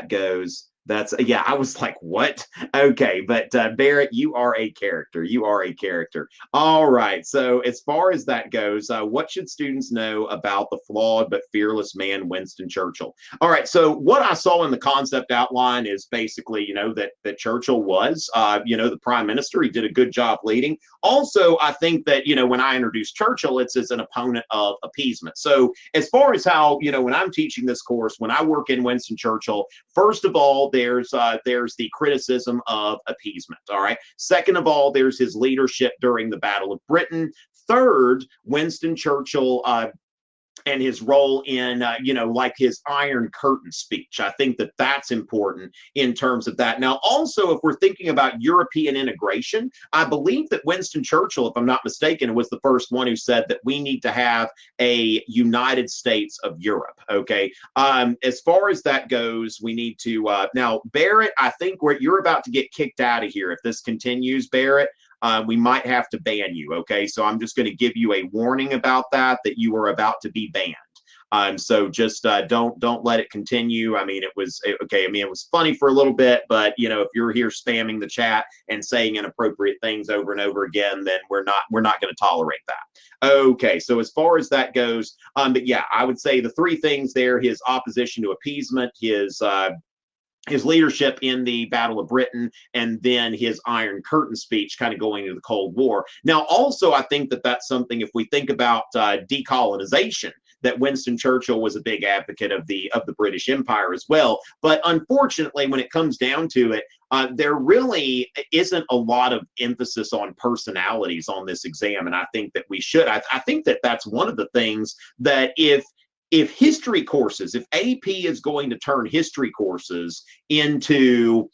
goes, that's, yeah, I was like, what? Okay, but Barrett, you are a character. You are a character. All right, so as far as that goes, what should students know about the flawed but fearless man, Winston Churchill? All right, so what I saw in the concept outline is basically, you know, that Churchill was, you know, the prime minister. He did a good job leading. Also, I think that, you know, when I introduced Churchill, it's as an opponent of appeasement. So as far as how, you know, when I'm teaching this course, when I work in Winston Churchill, first of all, there's the criticism of appeasement. All right. Second of all, there's his leadership during the Battle of Britain. Third, Winston Churchill and his role in, you know, like his Iron Curtain speech. I think that that's important in terms of that. Now, also, if we're thinking about European integration, I believe that Winston Churchill, if I'm not mistaken, was the first one who said that we need to have a United States of Europe. Okay. As far as that goes, we need to, now, Barrett, I think you're about to get kicked out of here. If this continues, Barrett, we might have to ban you, okay? So I'm just going to give you a warning about that you are about to be banned. So just don't let it continue. I mean, okay. I mean, it was funny for a little bit, but if you're here spamming the chat and saying inappropriate things over and over again, then we're not going to tolerate that. Okay, so as far as that goes, but yeah, I would say the three things there: his opposition to appeasement, his leadership in the Battle of Britain, and then his Iron Curtain speech kind of going into the Cold War. Now, also, I think that that's something, if we think about decolonization, that Winston Churchill was a big advocate of the British Empire as well. But unfortunately, when it comes down to it, there really isn't a lot of emphasis on personalities on this exam, and I think that we should. I think that that's one of the things that if history courses, if AP is going to turn history courses into,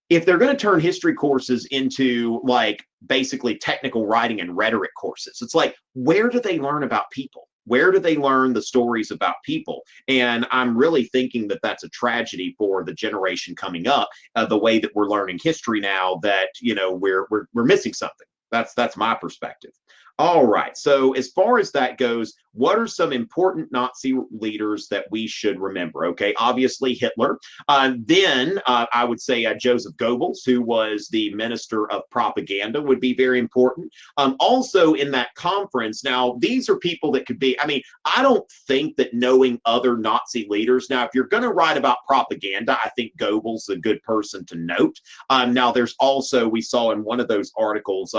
if they're going to turn history courses into like basically technical writing and rhetoric courses, it's like, where do they learn about people? Where do they learn the stories about people? And I'm really thinking that that's a tragedy for the generation coming up, the way that we're learning history now, that, we're missing something. That's my perspective. All right. So as far as that goes, what are some important Nazi leaders that we should remember? Okay, obviously Hitler. Then I would say Joseph Goebbels, who was the minister of propaganda, would be very important. Also in that conference, now these are people that could be, I mean, I don't think that knowing other Nazi leaders, now if you're going to write about propaganda, I think Goebbels is a good person to note. Now there's also, we saw in one of those articles,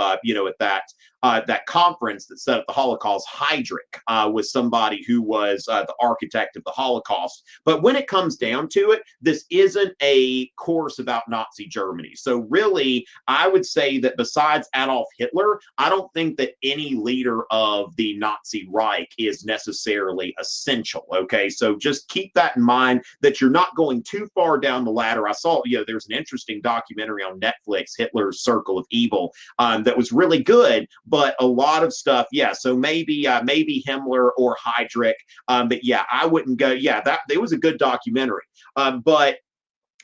at that conference that set up the Holocaust, Heydrich was somebody who was the architect of the Holocaust. But when it comes down to it, this isn't a course about Nazi Germany. So really, I would say that besides Adolf Hitler, I don't think that any leader of the Nazi Reich is necessarily essential. Okay, so just keep that in mind, that you're not going too far down the ladder. I saw, there's an interesting documentary on Netflix, Hitler's Circle of Evil, that was really good. But a lot of stuff, yeah. So maybe Himmler or Heydrich, but yeah, I wouldn't go. Yeah, it was a good documentary. But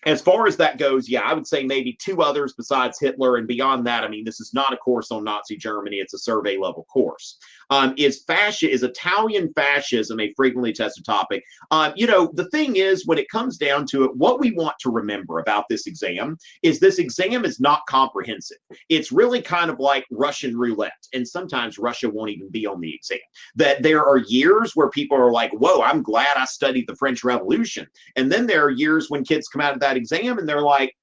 as far as that goes, yeah, I would say maybe two others besides Hitler, and beyond that, I mean, this is not a course on Nazi Germany; it's a survey level course. Is Italian fascism a frequently tested topic? The thing is, when it comes down to it, what we want to remember about this exam is not comprehensive. It's really kind of like Russian roulette, and sometimes Russia won't even be on the exam. That there are years where people are like, whoa, I'm glad I studied the French Revolution. And then there are years when kids come out of that exam and they're like,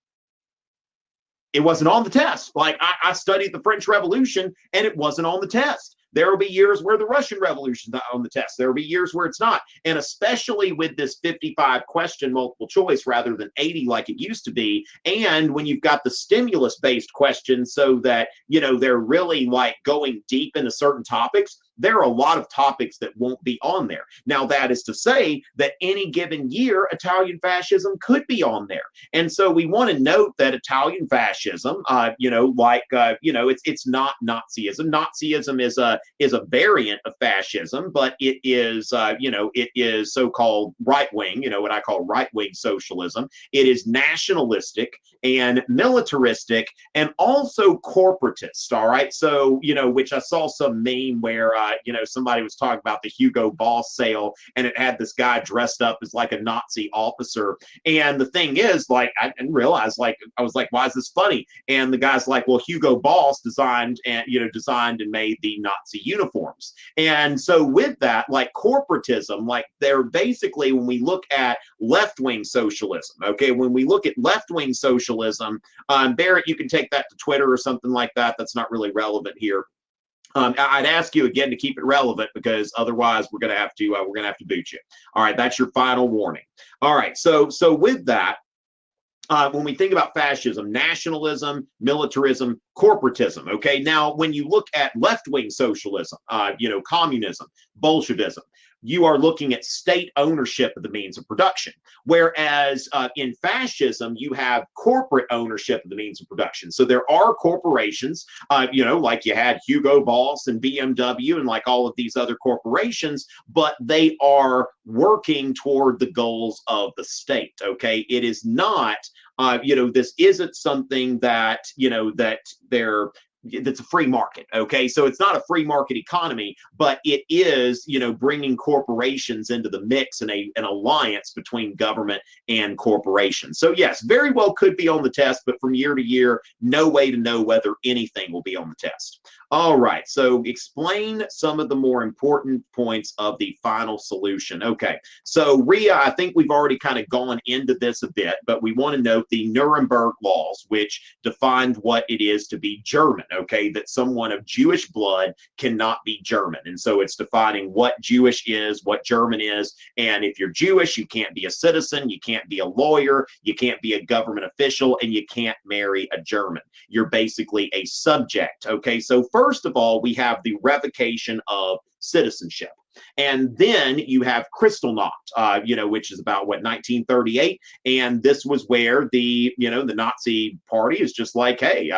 it wasn't on the test. Like, I studied the French Revolution and it wasn't on the test. There will be years where the Russian Revolution is not on the test. There will be years where it's not. And especially with this 55 question multiple choice rather than 80 like it used to be. And when you've got the stimulus based questions, so that, they're really like going deep into certain topics, there are a lot of topics that won't be on there. Now, that is to say that any given year, Italian fascism could be on there. And so we want to note that Italian fascism, it's not Nazism. Nazism is a variant of fascism, but it is so-called right-wing, what I call right-wing socialism. It is nationalistic and militaristic and also corporatist, all right? So, which I saw some meme where, somebody was talking about the Hugo Boss sale, and it had this guy dressed up as like a Nazi officer. And the thing is, like, I didn't realize, like, I was like, why is this funny? And the guy's like, well, Hugo Boss designed and made the Nazi uniforms. And so with that, like corporatism, like they're basically, when we look at left-wing socialism, okay, when we look at left-wing socialism, Barrett, you can take that to Twitter or something like that. That's not really relevant here. I'd ask you again to keep it relevant, because otherwise we're gonna have to boot you. All right, that's your final warning. All right, so with that, when we think about fascism, nationalism, militarism, corporatism, okay? Now, when you look at left-wing socialism, communism, Bolshevism, you are looking at state ownership of the means of production. Whereas in fascism, you have corporate ownership of the means of production. So there are corporations, like you had Hugo Boss and BMW and like all of these other corporations, but they are working toward the goals of the state, okay? It is not, this isn't something that, that they're that's a free market. Okay, so it's not a free market economy, but it is, bringing corporations into the mix and an alliance between government and corporations. So yes, very well could be on the test, but from year to year, no way to know whether anything will be on the test. All right, so explain some of the more important points of the final solution. Okay, so Ria, I think we've already kind of gone into this a bit, but we want to note the Nuremberg Laws, which defined what it is to be German, okay, that someone of Jewish blood cannot be German. And so it's defining what Jewish is, what German is, and if you're Jewish, you can't be a citizen, you can't be a lawyer, you can't be a government official, and you can't marry a German. You're basically a subject, okay? So first of all, we have the revocation of citizenship. And then you have Kristallnacht, which is about 1938, and this was where the Nazi Party is just like, hey,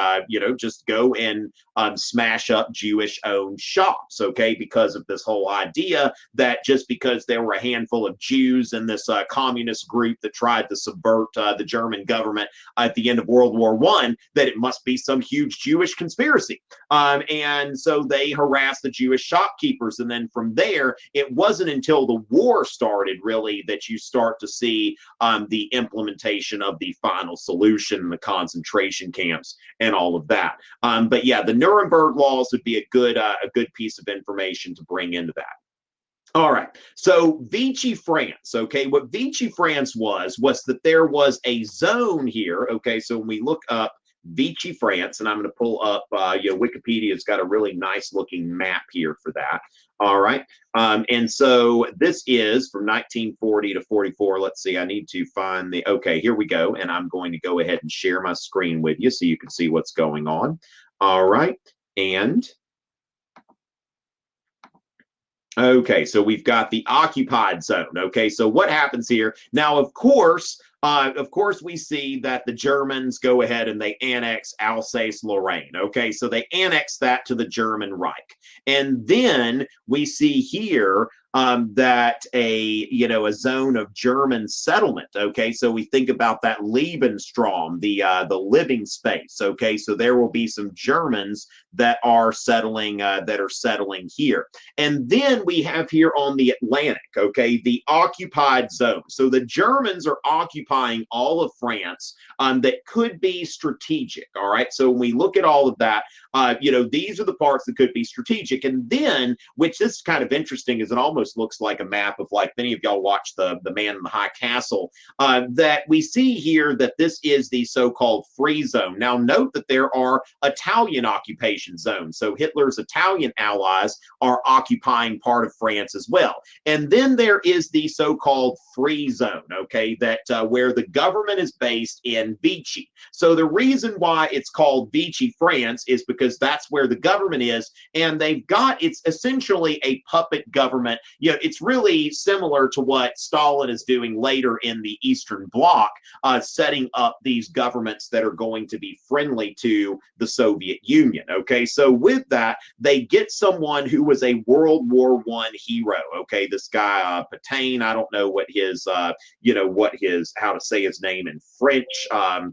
just go and smash up Jewish-owned shops, okay, because of this whole idea that just because there were a handful of Jews in this communist group that tried to subvert the German government at the end of World War I, that it must be some huge Jewish conspiracy, and so they harassed the Jewish shopkeepers, and then from there, it wasn't until the war started, really, that you start to see the implementation of the final solution, the concentration camps, and all of that. But yeah, the Nuremberg Laws would be a good piece of information to bring into that. All right, so Vichy France, okay, what Vichy France was that there was a zone here, okay, so when we look up Vichy France, and I'm going to pull up, Wikipedia's got a really nice looking map here for that. All right. And so this is from 1940 to 44. Let's see, I need to find okay, here we go. And I'm going to go ahead and share my screen with you so you can see what's going on. All right. And okay, so we've got the occupied zone. Okay, so what happens here? Now, of course, we see that the Germans go ahead and they annex Alsace-Lorraine. Okay, so they annex that to the German Reich. And then we see here that a zone of German settlement. Okay, so we think about that Lebensraum, the living space. Okay, so there will be some Germans that are settling here. And then we have here on the Atlantic, okay, the occupied zone. So the Germans are occupying all of France that could be strategic. All right, so when we look at all of that, these are the parts that could be strategic. And then, which is kind of interesting, is it almost looks like a map of, like, many of y'all watch the Man in the High Castle, that we see here that this is the so-called free zone. Now note that there are Italian occupation zones, so Hitler's Italian allies are occupying part of France as well. And then there is the so-called free zone, okay, that where the government is based in Vichy. So the reason why it's called Vichy France is because that's where the government is, and it's essentially a puppet government. It's really similar to what Stalin is doing later in the Eastern Bloc, setting up these governments that are going to be friendly to the Soviet Union. Okay, so with that, they get someone who was a World War I hero. Okay, this guy Pétain. I don't know what his, how to say his name in French. All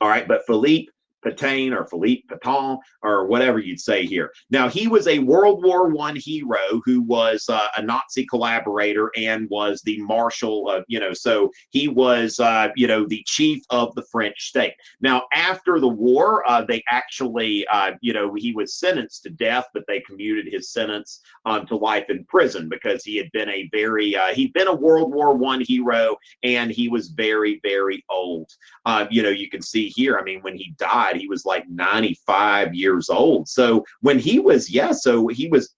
right, but Philippe Pétain or Philippe Pétain or whatever you'd say here. Now, he was a World War I hero who was a Nazi collaborator and was the marshal of, so he was, the chief of the French state. Now, after the war, they actually, he was sentenced to death, but they commuted his sentence to life in prison because he had been he'd been a World War I hero, and he was very, very old. You can see here, I mean, when he died, he was like 95 years old. So when he was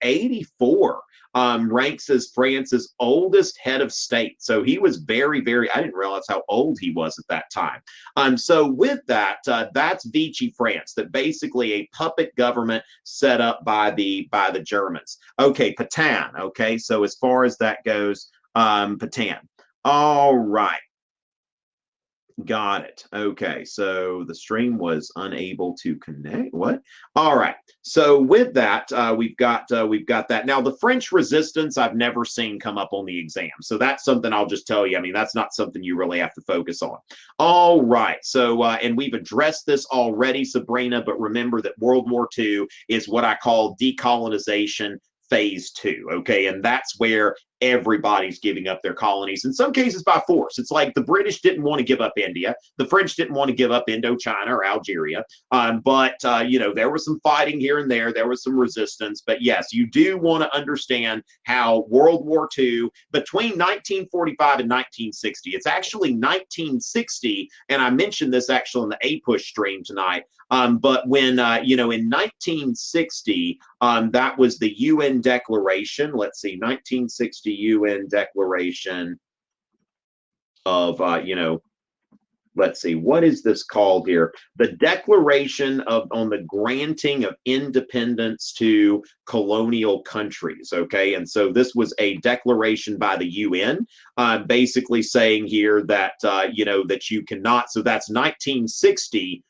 84, ranks as France's oldest head of state. So he was very, very, I didn't realize how old he was at that time. So with that, that's Vichy France, that basically a puppet government set up by the Germans. Okay, Pétain. Okay, so as far as that goes, Pétain. All right. Got it. Okay, so the stream was unable to connect. What? All right. So with that, we've got that. Now the French resistance I've never seen come up on the exam, so that's something I'll just tell you. I mean, that's not something you really have to focus on. All right. So and we've addressed this already, Sabrina. But remember that World War II is what I call decolonization phase two. Okay, and that's where everybody's giving up their colonies, in some cases by force. It's like the British didn't want to give up India. The French didn't want to give up Indochina or Algeria. But there was some fighting here and there. There was some resistance. But yes, you do want to understand how World War II, between 1945 and 1960, it's actually 1960, and I mentioned this actually in the A-Push stream tonight, but when, in 1960, that was the UN declaration. Let's see, 1960 UN declaration of, let's see, what is this called here? The Declaration on the Granting of Independence to Colonial Countries, okay? And so this was a declaration by the UN, basically saying here that, that you cannot, so that's 1960,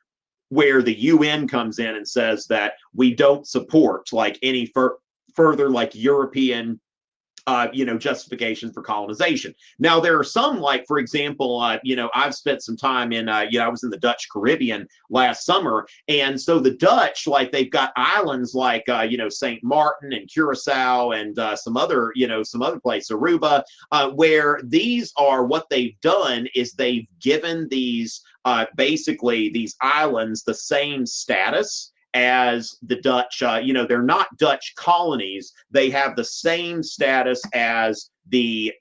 where the UN comes in and says that we don't support like any further like European justifications for colonization. Now, there are some, like, for example, I've spent some time in, I was in the Dutch Caribbean last summer. And so the Dutch, like, they've got islands like, St. Martin and Curacao and some other place, Aruba, where these are, what they've done is they've given these, basically these islands the same status as the Dutch. They're not Dutch colonies. They have the same status as the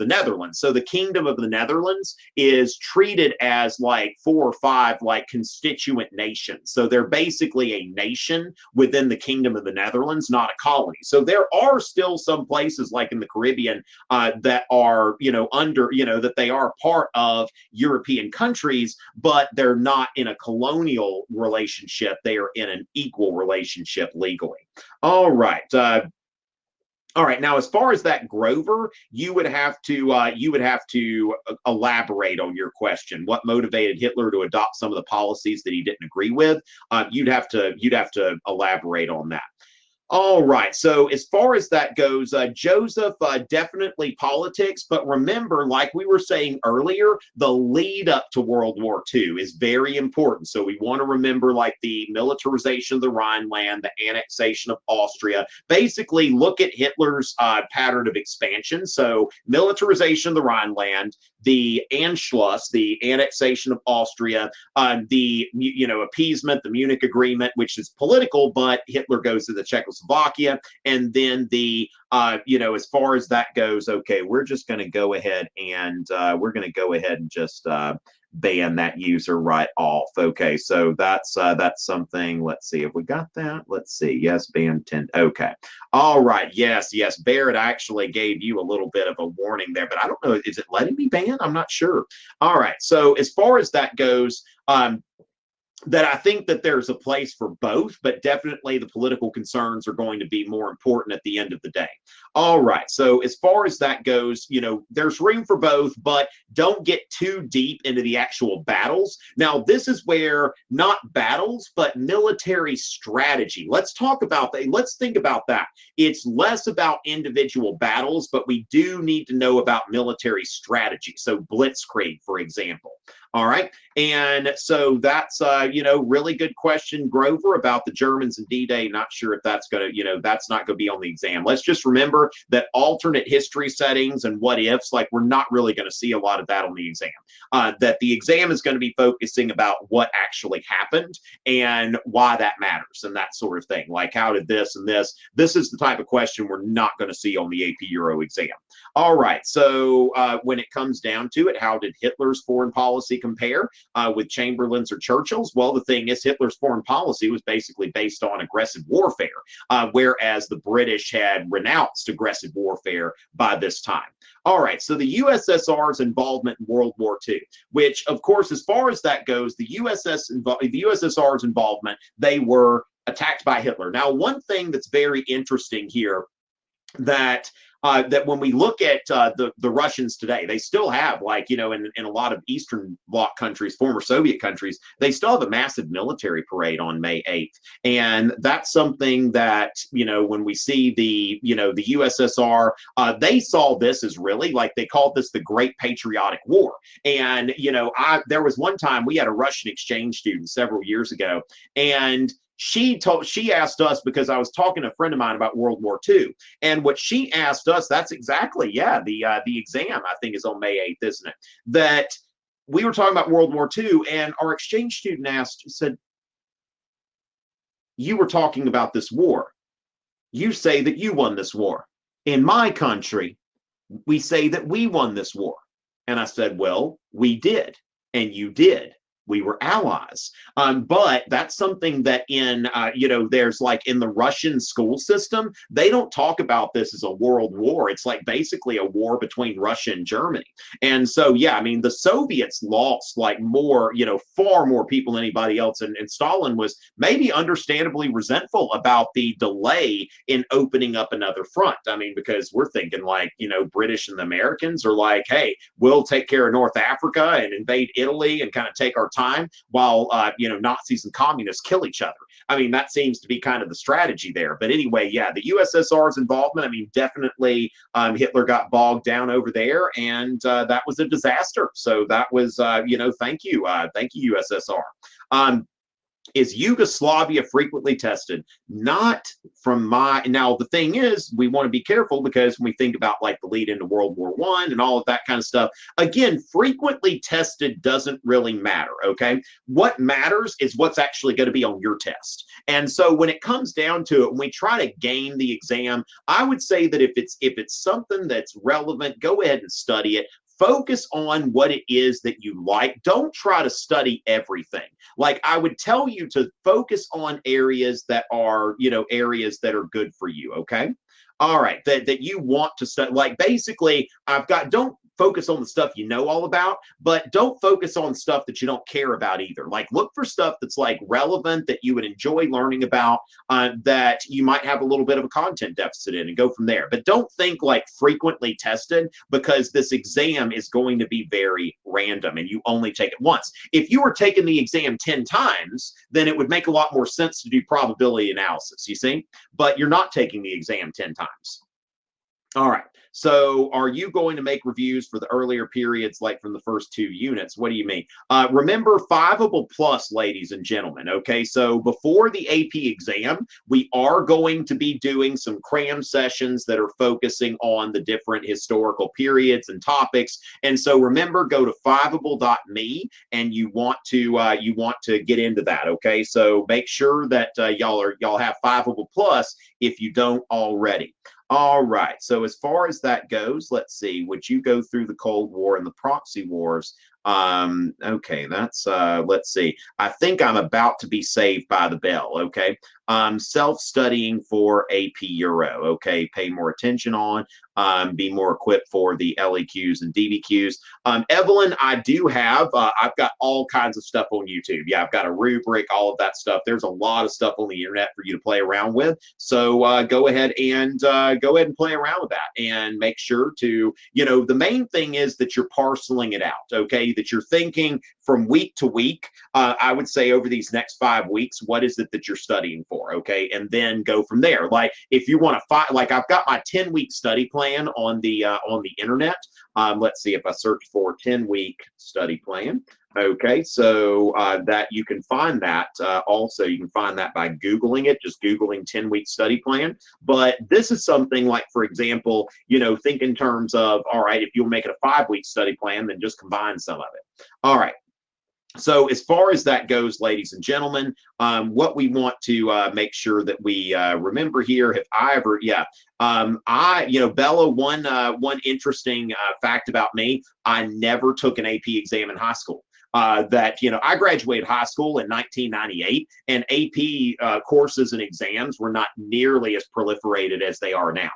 Netherlands. So the Kingdom of the Netherlands is treated as like 4 or 5 like constituent nations. So they're basically a nation within the Kingdom of the Netherlands, not a colony. So there are still some places like in the Caribbean that are, that they are part of European countries, but they're not in a colonial relationship. They are in an equal relationship legally. All right. All right. Now, as far as that, Grover, you would have to elaborate on your question. What motivated Hitler to adopt some of the policies that he didn't agree with? You'd have to elaborate on that. All right. So as far as that goes, Joseph, definitely politics. But remember, like we were saying earlier, the lead up to World War II is very important. So we want to remember like the militarization of the Rhineland, the annexation of Austria. Basically, look at Hitler's pattern of expansion. So militarization of the Rhineland, the Anschluss, the annexation of Austria, the appeasement, the Munich Agreement, which is political, but Hitler goes to the Czechoslovakia, and then the as far as that goes, okay, we're just going to go ahead and just ban that user right off. Okay, so that's something. Let's see if we got that. Let's see. Yes, ban 10. Okay. All right. Yes. Barrett actually gave you a little bit of a warning there, but I don't know. Is it letting me ban? I'm not sure. All right. So as far as that goes, that I think that there's a place for both, but definitely the political concerns are going to be more important at the end of the day. All right. So as far as that goes, there's room for both, but don't get too deep into the actual battles. Now, this is where not battles, but military strategy. Let's talk about that. Let's think about that. It's less about individual battles, but we do need to know about military strategy. So Blitzkrieg, for example. All right. And so that's, really good question, Grover, about the Germans and D-Day. Not sure if that's going to, that's not going to be on the exam. Let's just remember that alternate history settings and what ifs, like we're not really going to see a lot of that on the exam. That the exam is going to be focusing about what actually happened and why that matters and that sort of thing. Like, how did this and this? This is the type of question we're not going to see on the AP Euro exam. All right. So when it comes down to it, how did Hitler's foreign policy compare with Chamberlain's or Churchill's? Well, the thing is, Hitler's foreign policy was basically based on aggressive warfare, whereas the British had renounced aggressive warfare by this time. All right, so the USSR's involvement in World War II, which, of course, as far as that goes, the USSR's involvement, they were attacked by Hitler. Now, one thing that's very interesting here that that when we look at the Russians today, they still have, like, you know, in a lot of Eastern Bloc countries, former Soviet countries, they still have a massive military parade on May 8th. And that's something that, you know, when we see the, you know, the USSR, they saw this as really, like, they called this the Great Patriotic War. And, you know, there was one time we had a Russian exchange student several years ago, and she asked us, because I was talking to a friend of mine about World War II, and what she asked us, that's exactly, yeah, the exam, I think, is on May 8th, isn't it? That we were talking about World War II, and our exchange student said, you were talking about this war. You say that you won this war. In my country, we say that we won this war. And I said, well, we did, and you did. We were allies. But that's something that in, you know, there's like in the Russian school system, they don't talk about this as a world war. It's like basically a war between Russia and Germany. And so, yeah, I mean, the Soviets lost like more, you know, far more people than anybody else. And Stalin was maybe understandably resentful about the delay in opening up another front. I mean, because we're thinking like, you know, British and the Americans are like, hey, we'll take care of North Africa and invade Italy and kind of take our time while you know, Nazis and communists kill each other. I mean, that seems to be kind of the strategy there. But anyway, yeah, the USSR's involvement, I mean, definitely Hitler got bogged down over there, and that was a disaster. So that was, you know, thank you, USSR. Is Yugoslavia frequently tested? Not from my, now the thing is, we want to be careful, because when we think about like the lead into World War I and all of that kind of stuff, again, frequently tested doesn't really matter, okay? What matters is what's actually going to be on your test. And so when it comes down to it, when we try to game the exam, I would say that if it's something that's relevant, go ahead and study it. Focus on what it is that you like. Don't try to study everything. Like, I would tell you to focus on areas that are, you know, areas that are good for you, okay? All right, that you want to study. Like, basically, don't focus on the stuff you know all about, but don't focus on stuff that you don't care about either. Like, look for stuff that's like relevant, that you would enjoy learning about, that you might have a little bit of a content deficit in, and go from there. But don't think like frequently tested, because this exam is going to be very random and you only take it once. If you were taking the exam 10 times, then it would make a lot more sense to do probability analysis, you see? But you're not taking the exam 10 times. All right. So are you going to make reviews for the earlier periods, like from the first 2 units? What do you mean? Remember, Fiveable Plus, ladies and gentlemen. Okay, so before the AP exam, we are going to be doing some cram sessions that are focusing on the different historical periods and topics. And so remember, go to fiveable.me, and you want to get into that. Okay, so make sure that y'all have Fiveable Plus if you don't already. All right, so as far as that goes, let's see, would you go through the Cold War and the proxy wars? Okay, that's, let's see, I think I'm about to be saved by the bell, okay? Self-studying for AP Euro, okay? Pay more attention on, be more equipped for the LEQs and DBQs. Evelyn, I do have, I've got all kinds of stuff on YouTube. Yeah, I've got a rubric, all of that stuff. There's a lot of stuff on the internet for you to play around with. So go ahead and play around with that, and make sure to, you know, the main thing is that you're parceling it out, okay? That you're thinking from week to week. I would say over these next 5 weeks, what is it that you're studying for, okay? And then go from there. Like, if you want to like, I've got my 10-week study plan on the internet. Let's see if I search for 10-week study plan. Okay, so that you can find that. Also, you can find that by Googling it, just Googling 10-week study plan. But this is something like, for example, you know, think in terms of, all right, if you'll make it a 5-week study plan, then just combine some of it. All right. So as far as that goes, ladies and gentlemen, what we want to make sure that we remember here, if I ever, yeah, you know, Bella, one interesting fact about me, I never took an AP exam in high school. that, you know, I graduated high school in 1998, and AP courses and exams were not nearly as proliferated as they are now.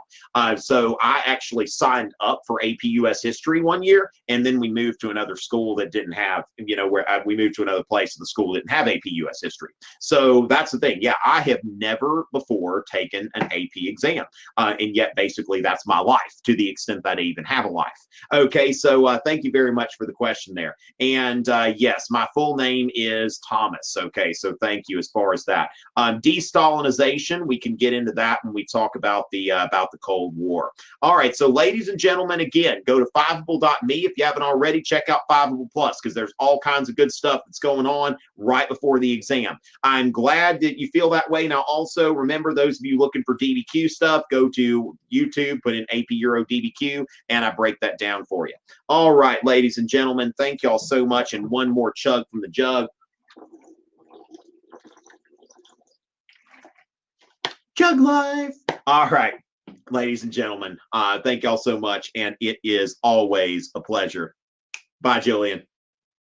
So I actually signed up for AP US History one year, and then we moved to another school that didn't have, you know, where we moved to another place in the school that didn't have AP US History. So that's the thing. Yeah, I have never before taken an AP exam, and yet basically that's my life to the extent that I even have a life. Okay, so thank you very much for the question there. And yes, my full name is Thomas. Okay, so thank you as far as that. De-Stalinization, we can get into that when we talk about the Cold War. All right, so ladies and gentlemen, again, go to Fiveable.me if you haven't already. Check out Fiveable Plus because there's all kinds of good stuff that's going on right before the exam. I'm glad that you feel that way. Now, also remember, those of you looking for DBQ stuff, go to YouTube, put in AP Euro DBQ, and I break that down for you. All right, ladies and gentlemen, thank y'all so much. And one more chug from the jug. Jug life. All right, ladies and gentlemen, thank y'all so much. And it is always a pleasure. Bye, Jillian.